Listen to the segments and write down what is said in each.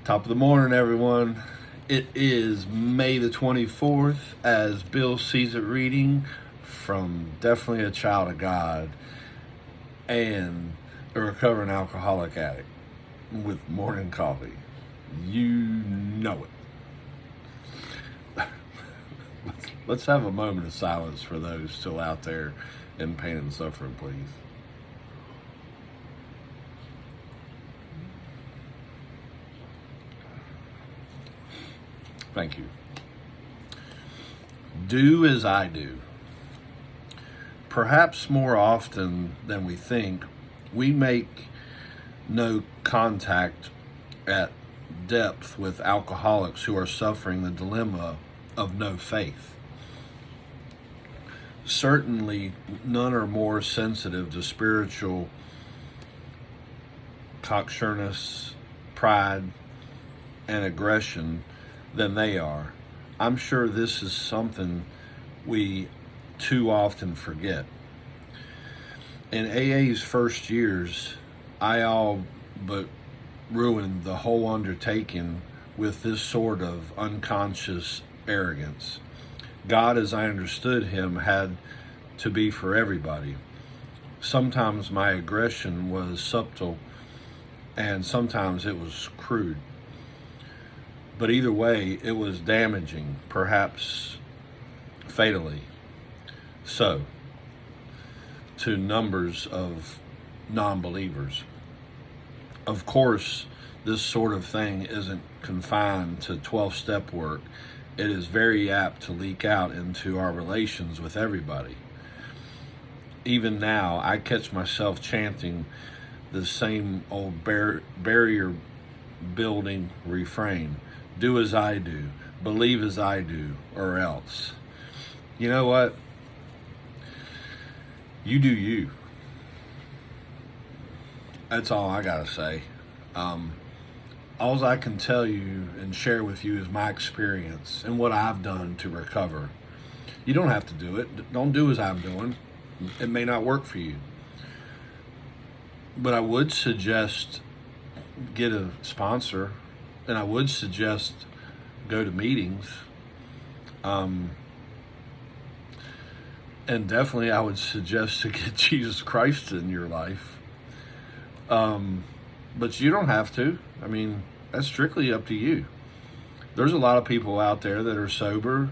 Top of the morning, everyone. It is May the 24th, as Bill sees it, reading from Definitely a Child of God and a recovering alcoholic addict with morning coffee. You know it. Let's have a moment of silence for those still out there in pain and suffering, please. Thank you. Do as I do. Perhaps more often than we think, we make no contact at depth with alcoholics who are suffering the dilemma of no faith. Certainly, none are more sensitive to spiritual cocksureness, pride, and aggression than they are. I'm sure this is something we too often forget. In AA's first years, I all but ruined the whole undertaking with this sort of unconscious arrogance. God, as I understood him, had to be for everybody. Sometimes my aggression was subtle, and sometimes it was crude. But either way, it was damaging, perhaps fatally so, to numbers of non-believers. Of course, this sort of thing isn't confined to 12-step work. It is very apt to leak out into our relations with everybody. Even now, I catch myself chanting the same old barrier building refrain. Do as I do, believe as I do, or else. You know what? You do you. That's all I gotta say. All I can tell you and share with you is my experience and what I've done to recover. You don't have to do it. Don't do as I'm doing. It may not work for you. But I would suggest get a sponsor, and I would suggest go to meetings. And definitely I would suggest to get Jesus Christ in your life. But you don't have to. I mean, that's strictly up to you. There's a lot of people out there that are sober,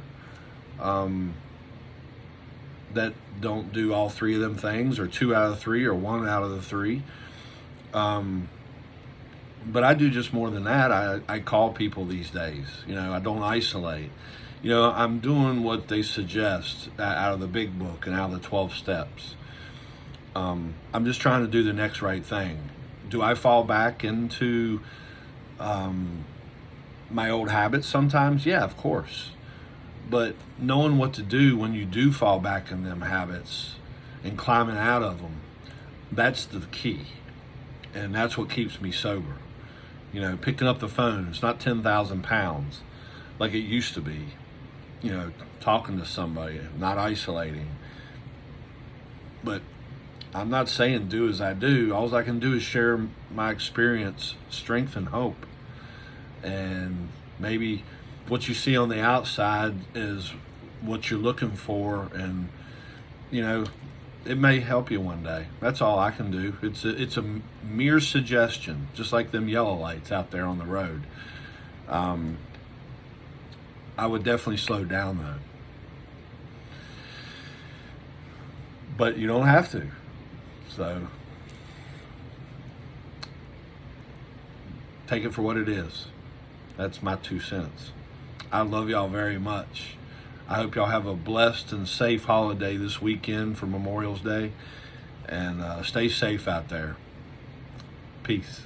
that don't do all three of them things, or 2 out of 3, or 1 out of the 3. But I do just more than that. I call people these days. I don't isolate. I'm doing what they suggest out of the big book and out of the 12 steps. I'm just trying to do the next right thing. Do I fall back into my old habits sometimes? Yeah, of course. But knowing what to do when you do fall back in them habits and climbing out of them, that's the key. And that's what keeps me sober. Picking up the phone, it's not 10,000 pounds like it used to be. Talking to somebody, not isolating. But I'm not saying do as I do. All I can do is share my experience, strength, and hope. And maybe what you see on the outside is what you're looking for, and it may help you one day. That's all I can do. It's a mere suggestion, just like them yellow lights out there on the road. I would definitely slow down though. But you don't have to. So take it for what it is. That's my 2 cents. I love y'all very much. I hope y'all have a blessed and safe holiday this weekend for Memorial Day. And stay safe out there. Peace.